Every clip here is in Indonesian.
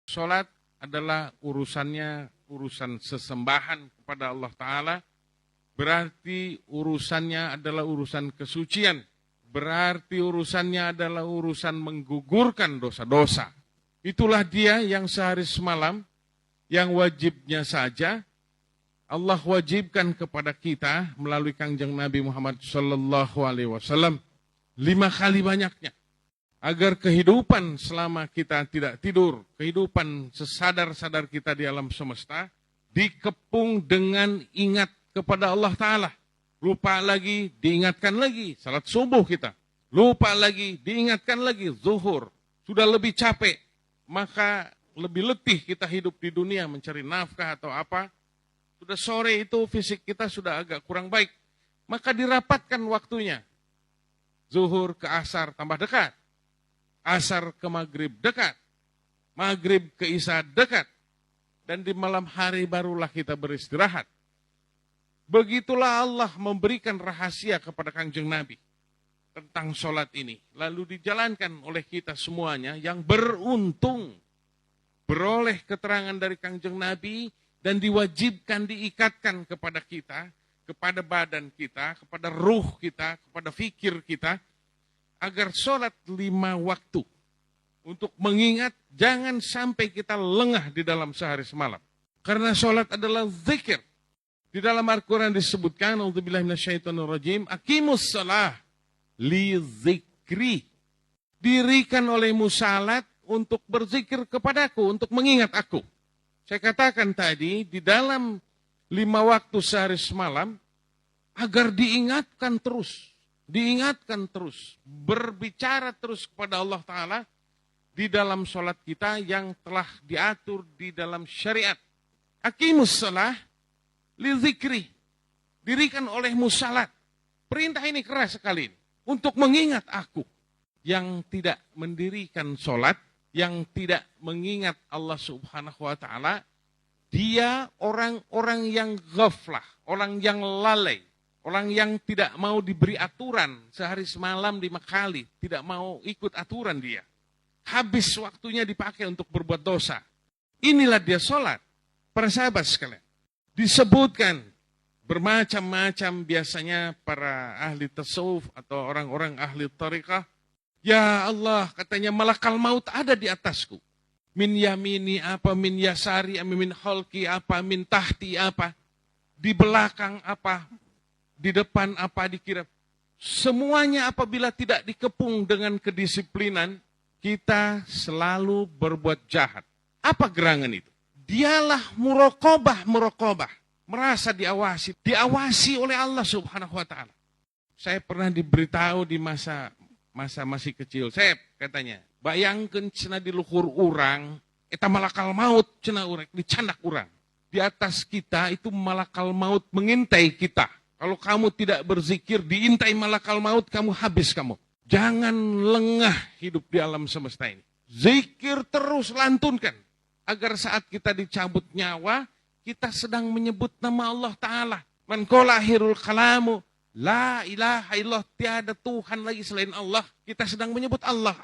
Sholat adalah urusan sesembahan kepada Allah Ta'ala. Berarti urusannya adalah urusan kesucian. Berarti urusannya adalah urusan menggugurkan dosa-dosa. Itulah dia yang sehari semalam, yang wajibnya saja Allah wajibkan kepada kita melalui Kangjeng Nabi Muhammad SAW 5 kali banyaknya. Agar kehidupan selama kita tidak tidur, kehidupan sesadar-sadar kita di alam semesta, dikepung dengan ingat kepada Allah Ta'ala. Lupa lagi, diingatkan lagi, salat subuh kita. Lupa lagi, diingatkan lagi, zuhur. Sudah lebih capek, maka lebih letih kita hidup di dunia mencari nafkah atau apa. Sudah sore itu fisik kita sudah agak kurang baik. Maka dirapatkan waktunya. Zuhur ke asar tambah dekat. Asar ke maghrib dekat, maghrib ke isya dekat, dan di malam hari barulah kita beristirahat. Begitulah Allah memberikan rahasia kepada Kangjeng Nabi tentang sholat ini. Lalu dijalankan oleh kita semuanya yang beruntung beroleh keterangan dari Kangjeng Nabi dan diwajibkan diikatkan kepada kita, kepada badan kita, kepada ruh kita, kepada fikir kita, agar sholat 5 waktu. Untuk mengingat, jangan sampai kita lengah di dalam sehari semalam. Karena sholat adalah zikir. Di dalam Al-Quran disebutkan, A'udzubillahi minasyaitonirrajim, aqimus shalah li zikri. Dirikan olehmu salat untuk berzikir kepadaku, untuk mengingat aku. Saya katakan tadi, di dalam 5 waktu sehari semalam, agar diingatkan terus. Diingatkan terus, berbicara terus kepada Allah Ta'ala di dalam sholat kita yang telah diatur di dalam syariat. Aqimus shalah li zikri. Dirikan olehmu salat. Perintah ini keras sekali. Untuk mengingat aku. Yang tidak mendirikan sholat, yang tidak mengingat Allah Subhanahu Wa Ta'ala, dia orang-orang yang ghaflah, orang yang lalai. Orang yang tidak mau diberi aturan sehari semalam 5 kali. Tidak mau ikut aturan dia. Habis waktunya dipakai untuk berbuat dosa. Inilah dia sholat. Para sahabat sekalian. Disebutkan bermacam-macam biasanya para ahli tasawuf atau orang-orang ahli tariqah. Ya Allah, katanya malakal maut ada di atasku. Min yamini apa, min yasari, min khalqi apa, min tahti apa. Di belakang apa, di depan apa dikira. Semuanya apabila tidak dikepung dengan kedisiplinan, kita selalu berbuat jahat. Apa gerangan itu? Dialah muraqabah. Merasa diawasi oleh Allah Subhanahu Wa Ta'ala. Saya pernah diberitahu di masa masih kecil. Saya katanya, bayangkan cina di luhur urang, eta malakal maut cina urang, dicandak urang. Di atas kita itu malakal maut mengintai kita. Kalau kamu tidak berzikir, diintai malakal maut, kamu habis kamu. Jangan lengah hidup di alam semesta ini. Zikir terus lantunkan. Agar saat kita dicabut nyawa, kita sedang menyebut nama Allah Ta'ala. Man qala akhirul kalamu, la ilaha illallah, tiada Tuhan lagi selain Allah. Kita sedang menyebut Allah.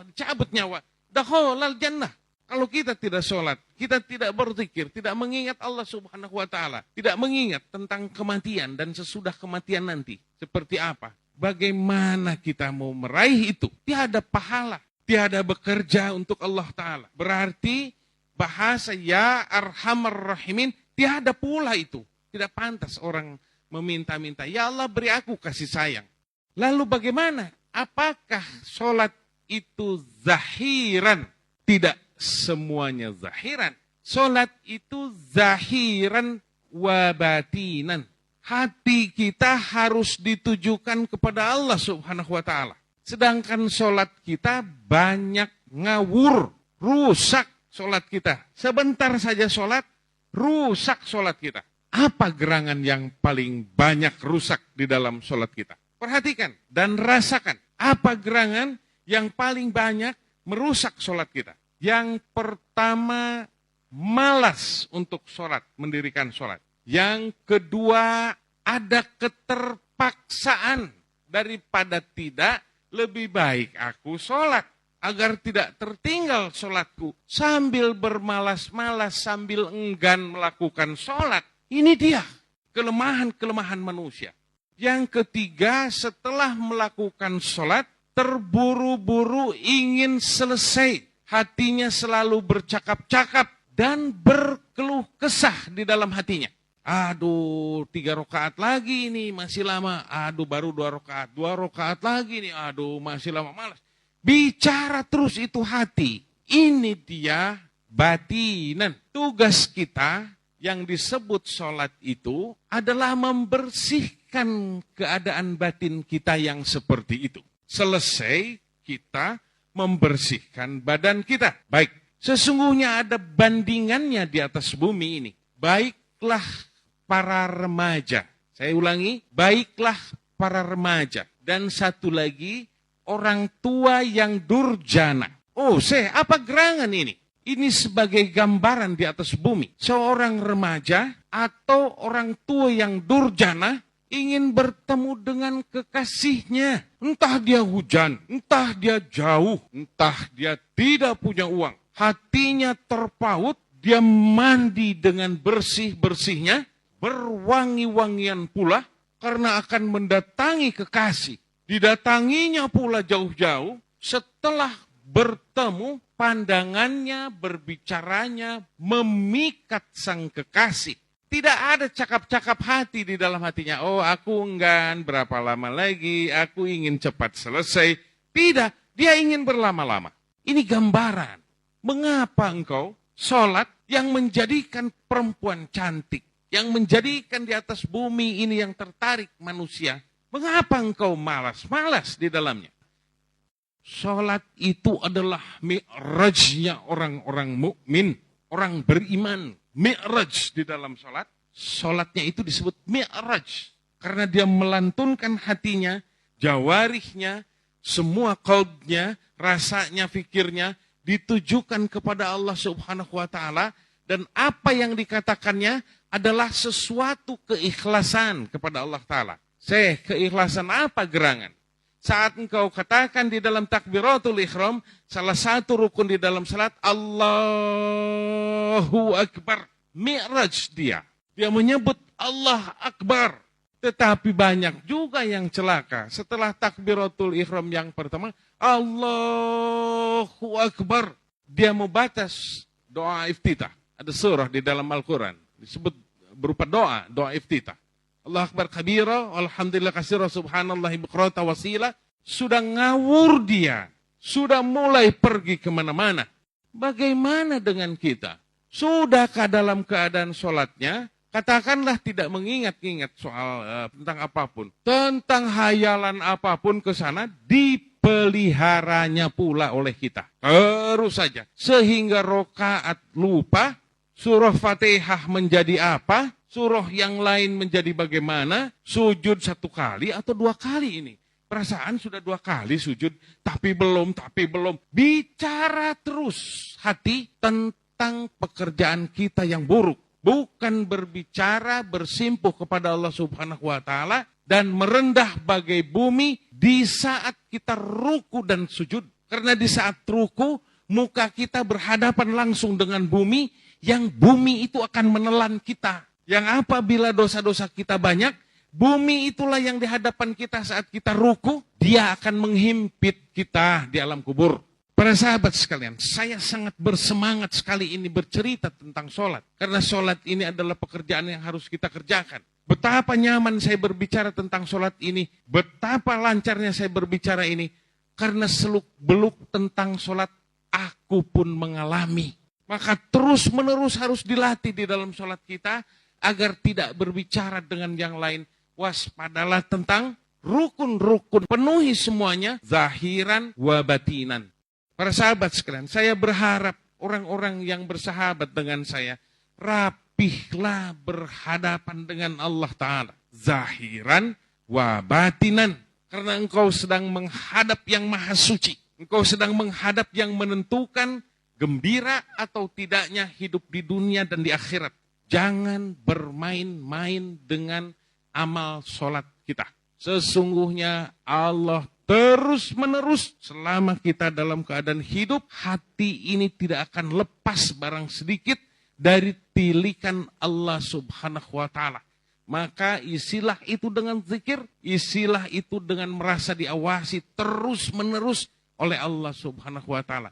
Dicabut nyawa. Dakhalal jannah. Kalau kita tidak sholat, kita tidak berzikir, tidak mengingat Allah Subhanahu Wa Ta'ala, tidak mengingat tentang kematian dan sesudah kematian nanti, seperti apa? Bagaimana kita mau meraih itu? Tiada pahala, tiada bekerja untuk Allah Ta'ala. Berarti bahasa ya arhamar rahimin, tiada pula itu. Tidak pantas orang meminta-minta, ya Allah beri aku kasih sayang. Lalu bagaimana? Apakah sholat itu zahiran? Tidak semuanya zahiran. Sholat itu zahiran wa batinan. Hati kita harus ditujukan kepada Allah Subhanahu Wa Ta'ala. Sedangkan sholat kita banyak ngawur, rusak sholat kita. Sebentar saja sholat, rusak sholat kita. Apa gerangan yang paling banyak rusak di dalam sholat kita? Perhatikan dan rasakan. Apa gerangan yang paling banyak merusak sholat kita? Yang pertama, malas untuk sholat, mendirikan sholat. Yang kedua, ada keterpaksaan. Daripada tidak, lebih baik aku sholat. agar tidak tertinggal sholatku, sambil bermalas-malas, sambil enggan melakukan sholat. Ini dia kelemahan-kelemahan manusia. Yang ketiga, setelah melakukan sholat, terburu-buru ingin selesai. Hatinya selalu bercakap-cakap dan berkeluh kesah di dalam hatinya. Aduh, 3 rakaat lagi ini masih lama. Aduh, baru 2 rakaat. 2 rakaat lagi nih. Aduh, masih lama, malas. Bicara terus itu hati. Ini dia batinan. Tugas kita yang disebut sholat itu adalah membersihkan keadaan batin kita yang seperti itu. Selesai kita membersihkan badan kita. Baik, sesungguhnya ada bandingannya di atas bumi ini. Baiklah para remaja. Saya ulangi, baiklah para remaja. Dan satu lagi, orang tua yang durjana. Oh, apa gerangan ini? Ini sebagai gambaran di atas bumi. Seorang remaja atau orang tua yang durjana ingin bertemu dengan kekasihnya. Entah dia hujan, entah dia jauh, entah dia tidak punya uang. Hatinya terpaut, dia mandi dengan bersih-bersihnya, berwangi-wangian pula, karena akan mendatangi kekasih. Didatanginya pula jauh-jauh, setelah bertemu, pandangannya, berbicaranya, memikat sang kekasih. Tidak ada cakap-cakap hati di dalam hatinya. Oh, aku enggan, berapa lama lagi, aku ingin cepat selesai. Tidak, dia ingin berlama-lama. Ini gambaran. Mengapa engkau sholat yang menjadikan perempuan cantik, yang menjadikan di atas bumi ini yang tertarik manusia, mengapa engkau malas-malas di dalamnya? Sholat itu adalah mi'rajnya orang-orang mukmin, orang beriman. Mi'raj di dalam sholat. Sholatnya itu disebut mi'raj. Karena dia melantunkan hatinya, jawarihnya, semua qalbnya, rasanya, fikirnya, ditujukan kepada Allah Subhanahu wa Ta'ala. Dan apa yang dikatakannya adalah sesuatu keikhlasan kepada Allah Ta'ala. Keikhlasan apa gerangan? Saat engkau katakan di dalam takbiratul ihram, salah satu rukun di dalam salat, Allahu Akbar. Mi'raj dia. Dia menyebut Allah Akbar. Tetapi banyak juga yang celaka. Setelah takbiratul ihram yang pertama, Allahu Akbar. Dia membatas doa iftitah. Ada surah di dalam Al-Quran. Disebut berupa doa iftitah. Allah Akbar kabira, alhamdulillah kasira, subhanallahi bukrata wasila. Sudah ngawur dia. Sudah mulai pergi kemana-mana. Bagaimana dengan kita? Sudahkah dalam keadaan sholatnya? Katakanlah tidak mengingat-ingat soal tentang apapun. Tentang hayalan apapun ke sana, dipeliharanya pula oleh kita. Terus saja. Sehingga rokaat lupa, surah Fatihah menjadi apa? Surah yang lain menjadi bagaimana? Sujud 1 kali atau 2 kali ini? Perasaan sudah 2 kali sujud, tapi belum. Bicara terus hati tentang pekerjaan kita yang buruk. Bukan berbicara bersimpuh kepada Allah Subhanahu wa Ta'ala dan merendah bagai bumi di saat kita ruku dan sujud. Karena di saat ruku, muka kita berhadapan langsung dengan bumi, yang bumi itu akan menelan kita. Yang apabila dosa-dosa kita banyak, bumi itulah yang di hadapan kita saat kita ruku, dia akan menghimpit kita di alam kubur. Para sahabat sekalian, saya sangat bersemangat sekali ini bercerita tentang sholat. Karena sholat ini adalah pekerjaan yang harus kita kerjakan. Betapa nyaman saya berbicara tentang sholat ini, betapa lancarnya saya berbicara ini. Karena seluk-beluk tentang sholat, aku pun mengalami. Maka terus-menerus harus dilatih di dalam sholat kita, agar tidak berbicara dengan yang lain. Waspadalah tentang rukun-rukun. Penuhi semuanya, zahiran wa batinan. Para sahabat sekalian, saya berharap orang-orang yang bersahabat dengan saya, rapihlah berhadapan dengan Allah Ta'ala. Zahiran wa batinan. Karena engkau sedang menghadap yang maha suci. Engkau sedang menghadap yang menentukan gembira atau tidaknya hidup di dunia dan di akhirat. Jangan bermain-main dengan amal sholat kita. Sesungguhnya Allah terus menerus selama kita dalam keadaan hidup. Hati ini tidak akan lepas barang sedikit dari tilikan Allah subhanahu wa ta'ala. Maka isilah itu dengan zikir, isilah itu dengan merasa diawasi terus menerus oleh Allah subhanahu wa ta'ala.